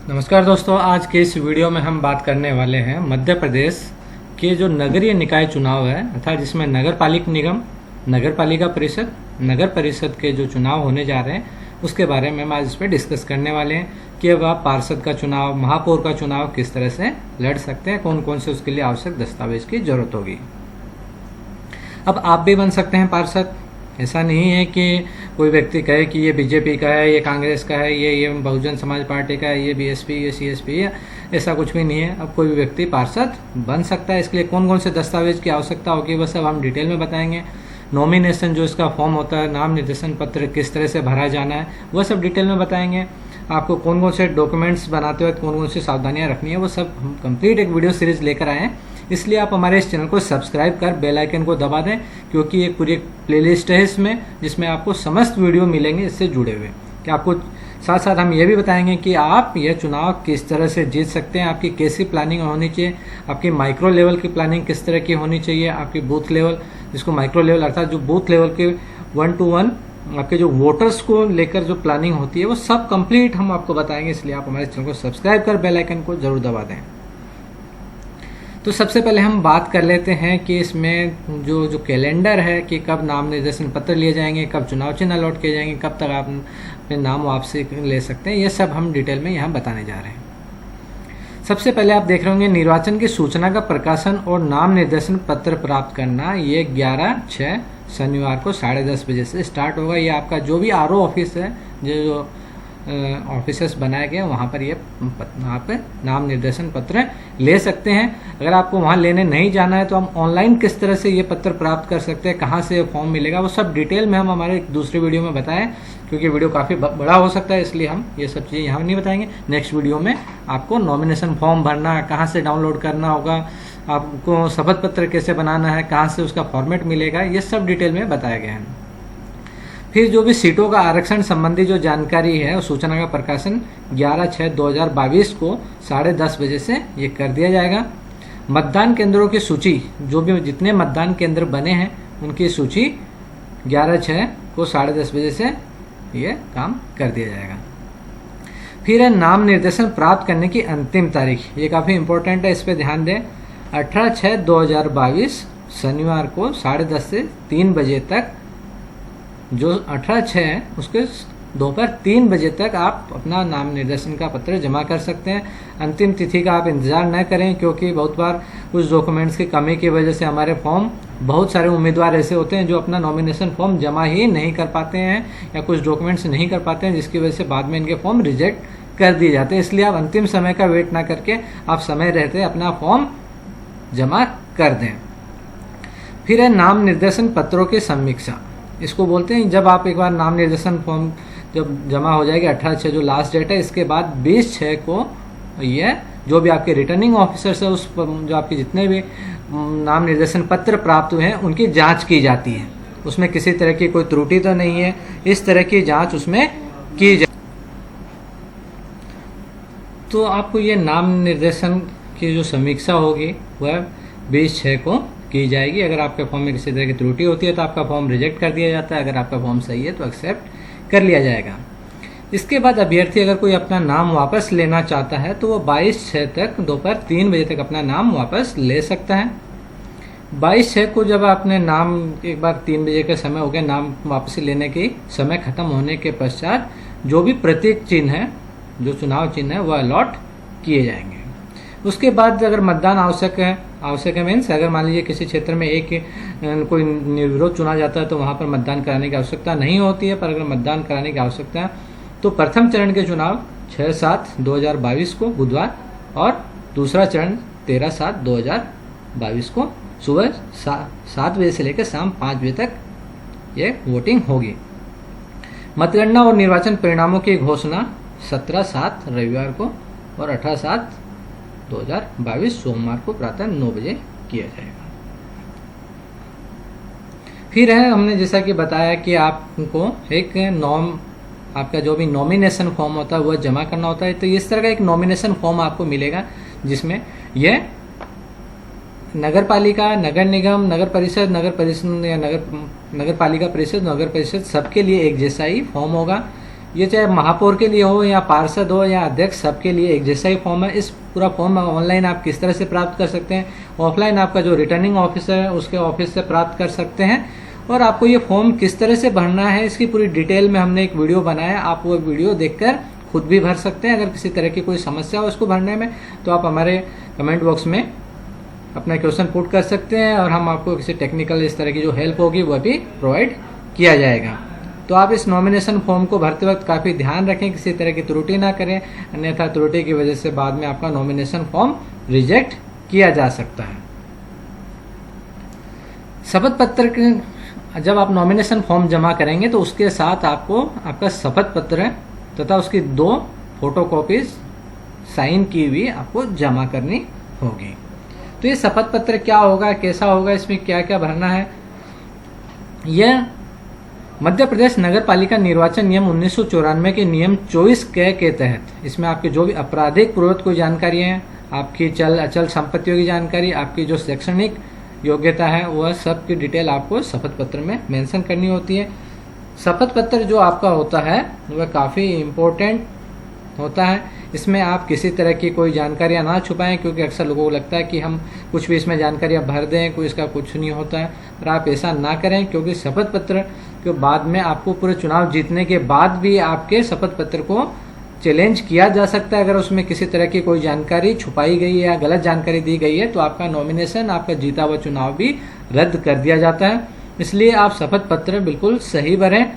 नमस्कार दोस्तों, आज के इस वीडियो में हम बात करने वाले हैं मध्य प्रदेश के जो नगरीय निकाय चुनाव है, अर्थात जिसमें नगर पालिक निगम, नगर पालिका परिषद, नगर परिषद के जो चुनाव होने जा रहे हैं उसके बारे में हम आज इस पर डिस्कस करने वाले हैं कि अब आप पार्षद का चुनाव, महापौर का चुनाव किस तरह से लड़ सकते हैं, कौन कौन से उसके लिए आवश्यक दस्तावेज की जरूरत होगी। अब आप भी बन सकते हैं पार्षद। ऐसा नहीं है कि कोई व्यक्ति कहे कि ये बीजेपी का है, ये कांग्रेस का है, ये बहुजन समाज पार्टी का है, ये बीएसपी, ये सीएसपी है, ऐसा कुछ भी नहीं है। अब कोई भी व्यक्ति पार्षद बन सकता है। इसके लिए कौन कौन से दस्तावेज की आवश्यकता होगी वह सब हम डिटेल में बताएंगे। नॉमिनेशन जो इसका फॉर्म होता है, नाम निर्देशन पत्र किस तरह से भरा जाना है, वह सब डिटेल में बताएंगे। आपको कौन कौन से डॉक्यूमेंट्स बनाते वक्त कौन कौन सी सावधानियां रखनी है, वो सब हम कंप्लीट एक वीडियो सीरीज लेकर आए हैं। इसलिए आप हमारे इस चैनल को सब्सक्राइब कर बेल आइकन को दबा दें, क्योंकि एक पूरी प्लेलिस्ट है इसमें जिसमें आपको समस्त वीडियो मिलेंगे इससे जुड़े हुए। कि आपको साथ साथ हम ये भी बताएंगे कि आप यह चुनाव किस तरह से जीत सकते हैं, आपकी कैसी प्लानिंग होनी चाहिए, आपकी माइक्रो लेवल की प्लानिंग किस तरह की होनी चाहिए, आपकी बूथ लेवल, जिसको माइक्रो लेवल अर्थात जो बूथ लेवल के 1 to 1 आपके जो वोटर्स को लेकर जो प्लानिंग होती है वो सब कंप्लीट हम आपको बताएंगे। इसलिए आप हमारे चैनल को सब्सक्राइब कर बेल आइकन को जरूर दबा दें। तो सबसे पहले हम बात कर लेते हैं कि इसमें जो कैलेंडर है कि कब नाम निर्देशन पत्र लिए जाएंगे, कब चुनाव चिन्ह अलॉट किए जाएंगे, कब तक आप अपने नाम वापसी ले सकते हैं, ये सब हम डिटेल में यहाँ बताने जा रहे हैं। सबसे पहले आप देख रहे होंगे निर्वाचन की सूचना का प्रकाशन और नाम निर्देशन पत्र प्राप्त करना, ये 11/6 शनिवार को 10:30 बजे से स्टार्ट होगा। ये आपका जो भी आरओ ऑफिस है, जो ऑफिसेस बनाए गए वहाँ पर ये आप नाम निर्देशन पत्र ले सकते हैं। अगर आपको वहाँ लेने नहीं जाना है तो हम ऑनलाइन किस तरह से ये पत्र प्राप्त कर सकते हैं, कहाँ से फॉर्म मिलेगा, वो सब डिटेल में हम हमारे दूसरे वीडियो में बताएं, क्योंकि वीडियो काफ़ी बड़ा हो सकता है, इसलिए हम ये सब चीज़ें यहाँ नहीं बताएंगे। नेक्स्ट वीडियो में आपको नॉमिनेशन फॉर्म भरना, कहाँ से डाउनलोड करना होगा, आपको शपथ पत्र कैसे बनाना है, कहाँ से उसका फॉर्मेट मिलेगा, ये सब डिटेल में बताया गया है। फिर जो भी सीटों का आरक्षण संबंधी जो जानकारी है उस सूचना का प्रकाशन 11/6/2022 को 10:30 बजे से ये कर दिया जाएगा। मतदान केंद्रों की सूची, जो भी जितने मतदान केंद्र बने हैं उनकी सूची 11/6 को 10:30 बजे से ये काम कर दिया जाएगा। फिर है नाम निर्देशन प्राप्त करने की अंतिम तारीख, ये काफ़ी इंपॉर्टेंट है, इस पर ध्यान दें। 18/6/2022 शनिवार को 10:30 से 3 बजे तक, जो 18/6 है उसके दोपहर 3 बजे तक आप अपना नाम निर्देशन का पत्र जमा कर सकते हैं। अंतिम तिथि का आप इंतजार न करें, क्योंकि बहुत बार कुछ डॉक्यूमेंट्स की कमी की वजह से हमारे फॉर्म, बहुत सारे उम्मीदवार ऐसे होते हैं जो अपना नॉमिनेशन फॉर्म जमा ही नहीं कर पाते हैं या कुछ डॉक्यूमेंट्स नहीं कर पाते हैं, जिसकी वजह से बाद में इनके फॉर्म रिजेक्ट कर दिए जाते हैं। इसलिए आप अंतिम समय का वेट ना करके आप समय रहते अपना फॉर्म जमा कर दें। फिर है नाम निर्देशन पत्रों की समीक्षा, इसको बोलते हैं जब आप एक बार नाम निर्देशन फॉर्म जब जमा हो जाएगी 18/6 जो लास्ट डेट है, इसके बाद 20/6 को ये जो भी आपके रिटर्निंग ऑफिसर्स है उस जो आपके जितने भी नाम निर्देशन पत्र प्राप्त हुए हैं उनकी जांच की जाती है। उसमें किसी तरह की कोई त्रुटि तो नहीं है, इस तरह की जांच उसमें की जाती। तो आपको ये नाम निर्देशन की जो समीक्षा होगी वह 20/6 को की जाएगी। अगर आपके फॉर्म में किसी तरह की त्रुटि होती है तो आपका फॉर्म रिजेक्ट कर दिया जाता है, अगर आपका फॉर्म सही है तो एक्सेप्ट कर लिया जाएगा। इसके बाद अभ्यर्थी अगर कोई अपना नाम वापस लेना चाहता है तो वो 22/6 तक दोपहर 3 बजे तक अपना नाम वापस ले सकता है। 22/6 को जब आपने नाम एक बार 3 बजे का समय हो गया, नाम वापसी लेने की समय खत्म होने के पश्चात जो भी प्रतीक चिन्ह है, जो चुनाव चिन्ह है, वह अलॉट किए जाएंगे। उसके बाद अगर मतदान आवश्यक है मीन्स अगर मान लीजिए किसी क्षेत्र में एक कोई निर्विरोध चुना जाता है तो वहाँ पर मतदान कराने की आवश्यकता नहीं होती है, पर अगर मतदान कराने की आवश्यकता है तो प्रथम चरण के चुनाव 6/7/2022 को बुधवार और दूसरा चरण 13/7/2022 को सुबह 7 बजे से लेकर शाम 5 बजे तक ये वोटिंग होगी। मतगणना और निर्वाचन परिणामों की घोषणा 17/7 रविवार को और 18/7/2022 सोमवार को प्रातः 9 बजे किया जाएगा। फिर है, हमने जैसा कि बताया कि आपको एक आपका जो भी नॉमिनेशन फॉर्म होता है वह जमा करना होता है। तो इस तरह का एक नॉमिनेशन फॉर्म आपको मिलेगा जिसमें यह नगर पालिका, नगर निगम, नगर परिषद या नगर पालिका परिषद, नगर परिषद सबके लिए एक जैसा ही फॉर्म होगा। ये चाहे महापौर के लिए हो या पार्षद हो या अध्यक्ष, सबके लिए एक जैसा ही फॉर्म है। इस पूरा फॉर्म ऑनलाइन आप किस तरह से प्राप्त कर सकते हैं, ऑफलाइन आपका जो रिटर्निंग ऑफिसर है उसके ऑफिस से प्राप्त कर सकते हैं। और आपको ये फॉर्म किस तरह से भरना है इसकी पूरी डिटेल में हमने एक वीडियो बनाया, आप वो वीडियो देखकर खुद भी भर सकते हैं। अगर किसी तरह की कोई समस्या हो इसको भरने में तो आप हमारे कमेंट बॉक्स में अपना क्वेश्चन पुट कर सकते हैं और हम आपको किसी टेक्निकल इस तरह की जो हेल्प होगी वह भी प्रोवाइड किया जाएगा। तो आप इस नॉमिनेशन फॉर्म को भरते वक्त काफ़ी ध्यान रखें, किसी तरह की त्रुटि ना करें, अन्यथा त्रुटि की वजह से बाद में आपका नॉमिनेशन फॉर्म रिजेक्ट किया जा सकता है। शपथ पत्र जब आप नॉमिनेशन फॉर्म जमा करेंगे तो उसके साथ आपको आपका शपथ पत्र तथा उसकी 2 फोटोकॉपीज साइन की हुई आपको जमा करनी होगी। तो ये शपथ पत्र क्या होगा, कैसा होगा, इसमें क्या क्या भरना है, यह मध्य प्रदेश नगर पालिका निर्वाचन नियम 1994 के नियम 24 के तहत इसमें आपके जो भी आपराधिक पूर्वत कोई जानकारी है, आपकी चल अचल संपत्तियों की जानकारी, आपकी जो शैक्षणिक योग्यता है, वह सब की डिटेल आपको शपथ पत्र में मेंशन करनी होती है। शपथ पत्र जो आपका होता है वह काफ़ी इम्पोर्टेंट होता है। इसमें आप किसी तरह की कोई जानकारियां ना छुपाएं, क्योंकि अक्सर लोगों को लगता है कि हम कुछ भी इसमें जानकारियां भर दें, कोई इसका कुछ नहीं होता है। पर आप ऐसा ना करें, क्योंकि शपथ पत्र के बाद में आपको पूरे चुनाव जीतने के बाद भी आपके शपथ पत्र को चैलेंज किया जा सकता है। अगर उसमें किसी तरह की कोई जानकारी छुपाई गई है या गलत जानकारी दी गई है तो आपका नॉमिनेशन, आपका जीता हुआ चुनाव भी रद्द कर दिया जाता है। इसलिए आप शपथ पत्र बिल्कुल सही भरें।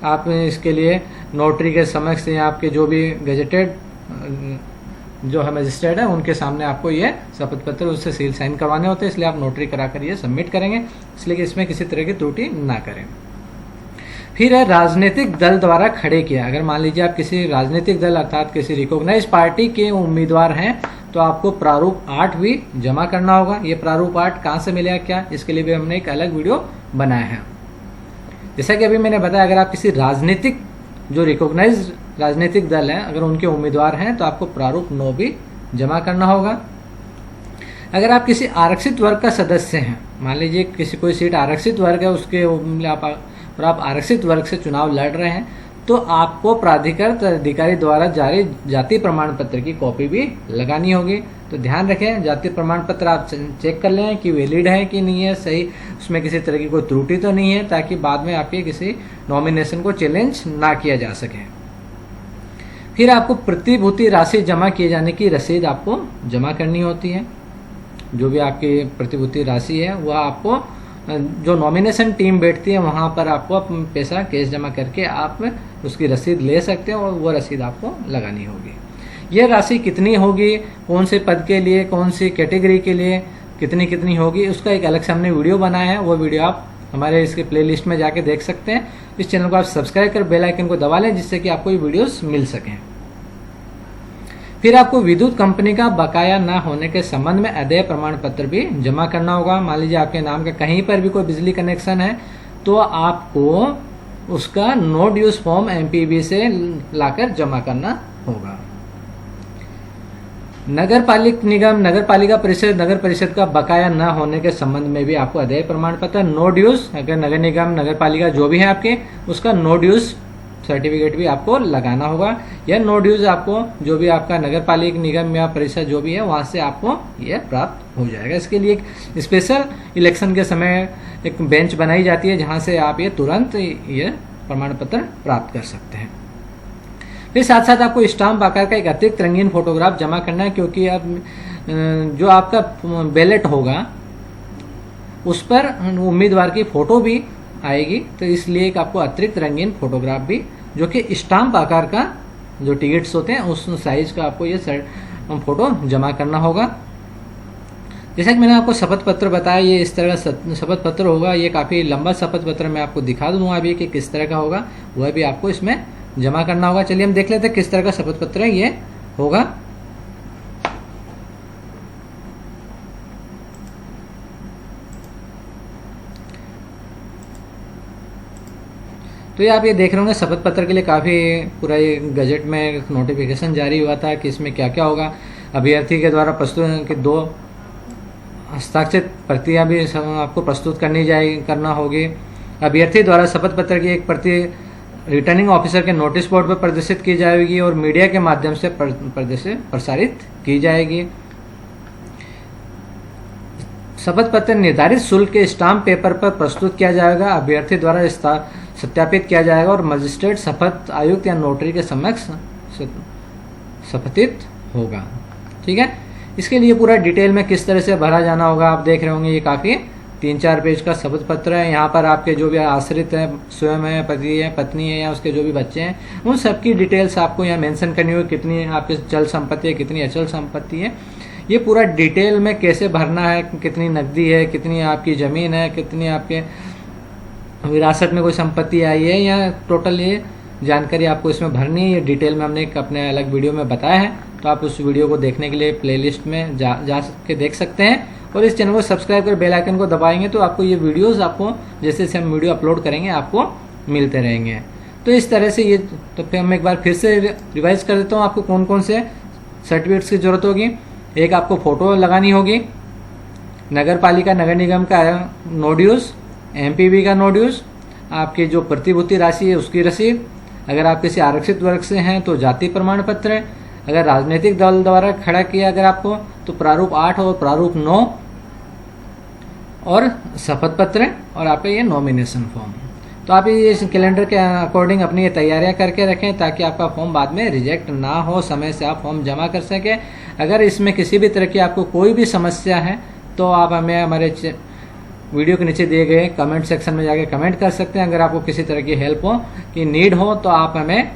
आप इसके लिए नोटरी के समक्ष या आपके जो भी गजेटेड जो है मजिस्ट्रेट है उनके सामने आपको ये शपथ पत्र उससे सील साइन करवाने होते हैं, इसलिए आप नोटरी कराकर ये सबमिट करेंगे, इसलिए कि इसमें किसी तरह की त्रुटि ना करें। फिर है राजनीतिक दल द्वारा खड़े किया। अगर मान लीजिए आप किसी राजनीतिक दल अर्थात किसी रिकॉग्नाइज पार्टी के उम्मीदवार हैं तो आपको प्रारूप 8 भी जमा करना होगा। ये प्रारूप 8 कहाँ से मिलेगा क्या, इसके लिए भी हमने एक अलग वीडियो बनाया है। जैसा कि अभी मैंने बताया, अगर आप किसी राजनीतिक जो रिकॉग्नाइज राजनीतिक दल है अगर उनके उम्मीदवार हैं तो आपको प्रारूप 9 भी जमा करना होगा। अगर आप किसी आरक्षित वर्ग का सदस्य हैं, मान लीजिए किसी कोई सीट आरक्षित वर्ग है उसके आप आरक्षित वर्ग से चुनाव लड़ रहे हैं तो आपको प्राधिकृत अधिकारी द्वारा जारी जाति प्रमाण पत्र की कॉपी भी लगानी होगी। तो ध्यान रखें, जाति प्रमाण पत्र आप चेक कर लें कि वैलिड है कि नहीं है, सही उसमें किसी तरह की कोई त्रुटि तो नहीं है, ताकि बाद में आपके किसी नॉमिनेशन को चैलेंज ना किया जा सके। फिर आपको प्रतिभूति राशि जमा किए जाने की रसीद आपको जमा करनी होती है। जो भी आपकी प्रतिभूति राशि है वह आपको जो नॉमिनेशन टीम बैठती है वहाँ पर आपको पैसा कैश जमा करके आप उसकी रसीद ले सकते हैं और वो रसीद आपको लगानी होगी। यह राशि कितनी होगी, कौन से पद के लिए, कौन सी कैटेगरी के लिए कितनी कितनी होगी, उसका एक अलग से हमने वीडियो बनाया है। वो वीडियो आप हमारे इसके प्लेलिस्ट में जाके देख सकते हैं। इस चैनल को आप सब्सक्राइब कर बेल आइकन को दबा लें जिससे कि आपको ये वीडियोस मिल सकें। फिर आपको विद्युत कंपनी का बकाया ना होने के संबंध में अदेय प्रमाण पत्र भी जमा करना होगा। मान लीजिए आपके नाम का कहीं पर भी कोई बिजली कनेक्शन है तो आपको उसका नो ड्यूज फॉर्म एमपीबी से लाकर जमा करना होगा। नगर पालिक निगम, नगर पालिका परिषद, नगर परिषद का बकाया न होने के संबंध में भी आपको अदेय प्रमाण पत्र, नो ड्यूज, अगर नगर निगम, नगर पालिका जो भी है आपके उसका नो ड्यूज सर्टिफिकेट भी आपको लगाना होगा। या नो ड्यूज आपको जो भी आपका नगर पालिका निगम या परिषद जो भी है वहां से आपको यह प्राप्त हो जाएगा। इसके लिए एक स्पेशल इलेक्शन के समय एक बेंच बनाई जाती है जहां से आप ये तुरंत ये प्रमाण पत्र प्राप्त कर सकते हैं। फिर साथ साथ आपको स्टाम्प आकार का एक अतिरिक्त रंगीन फोटोग्राफ जमा करना है, क्योंकि अब जो आपका बैलेट होगा उस पर उम्मीदवार की फोटो भी आएगी, तो इसलिए एक आपको अतिरिक्त रंगीन फोटोग्राफ भी जो कि स्टाम्प आकार का जो टिकट्स होते हैं उस साइज का आपको ये फोटो जमा करना होगा। जैसा कि मैंने आपको शपथ पत्र बताया, ये इस तरह का शपथ पत्र होगा। ये काफ़ी लंबा शपथ पत्र मैं आपको दिखा दूंगा अभी कि किस तरह का होगा, वह भी आपको इसमें जमा करना होगा। चलिए हम देख लेते हैं किस तरह का शपथ पत्र ये होगा। तो ये आप ये देख रहे होंगे शपथ पत्र के लिए काफ़ी पूरा ये गजट में नोटिफिकेशन जारी हुआ था कि इसमें क्या क्या होगा। अभ्यर्थी के द्वारा प्रस्तुत की 2 हस्ताक्षरित प्रतियां भी आपको प्रस्तुत करना होगी। अभ्यर्थी द्वारा शपथ पत्र की एक प्रति रिटर्निंग ऑफिसर के नोटिस बोर्ड पर प्रदर्शित की जाएगी और मीडिया के माध्यम से प्रसारित की जाएगी। शपथ पत्र निर्धारित शुल्क के स्टाम्प पेपर पर प्रस्तुत किया जाएगा, अभ्यर्थी द्वारा सत्यापित किया जाएगा और मजिस्ट्रेट शपथ आयुक्त या नोटरी के समक्ष शपथित होगा। ठीक है, इसके लिए पूरा डिटेल में किस तरह से भरा जाना होगा आप देख रहे होंगे। ये काफ़ी 3-4 पेज का शपथ पत्र है। यहाँ पर आपके जो भी आश्रित हैं, स्वयं है, पति है, पत्नी है या उसके जो भी बच्चे हैं, उन सबकी डिटेल्स आपको यहाँ मेंशन करनी होगी। कितनी आपकी चल संपत्ति है, कितनी अचल संपत्ति है, ये पूरा डिटेल में कैसे भरना है, कितनी नकदी है, कितनी आपकी ज़मीन है, कितनी आपके विरासत में कोई संपत्ति आई है, या टोटल ये जानकारी आपको इसमें भरनी है। ये डिटेल में हमने एक अपने अलग वीडियो में बताया है, तो आप उस वीडियो को देखने के लिए प्लेलिस्ट में जा के देख सकते हैं। और इस चैनल को सब्सक्राइब कर बेल आइकन को दबाएंगे तो आपको ये वीडियोस आपको जैसे जैसे हम वीडियो अपलोड करेंगे आपको मिलते रहेंगे। तो इस तरह से ये, तो फिर हम एक बार फिर से रिवाइज कर देता हूँ आपको कौन कौन से सर्टिफिकेट्स की जरूरत होगी। एक आपको फोटो लगानी होगी, नगर पालिका नगर निगम का नोड्यूस, एमपीबी का नोड्यूस, आपकी जो प्रतिभूति राशि है उसकी रसीद, अगर आप किसी आरक्षित वर्ग से हैं तो जाति प्रमाण पत्र, अगर राजनीतिक दल द्वारा खड़ा किया अगर आपको तो प्रारूप 8 और प्रारूप 9 और शपथ पत्र और आपका ये नॉमिनेशन फॉर्म। तो आप ये इस कैलेंडर के अकॉर्डिंग अपनी ये तैयारियां करके रखें ताकि आपका फॉर्म बाद में रिजेक्ट ना हो, समय से आप फॉर्म जमा कर सकें। अगर इसमें किसी भी तरह की आपको कोई भी समस्या है तो आप हमें हमारे वीडियो के नीचे दिए गए कमेंट सेक्शन में जाके कमेंट कर सकते हैं। अगर आपको किसी तरह की हेल्प हो कि नीड हो तो आप हमें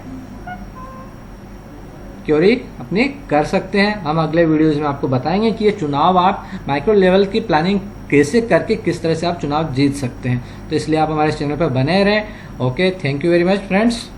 क्वेरी अपनी कर सकते हैं। हम अगले वीडियोस में आपको बताएंगे कि ये चुनाव आप माइक्रो लेवल की प्लानिंग कैसे करके किस तरह से आप चुनाव जीत सकते हैं। तो इसलिए आप हमारे चैनल पर बने रहें। Okay, thank you very much friends.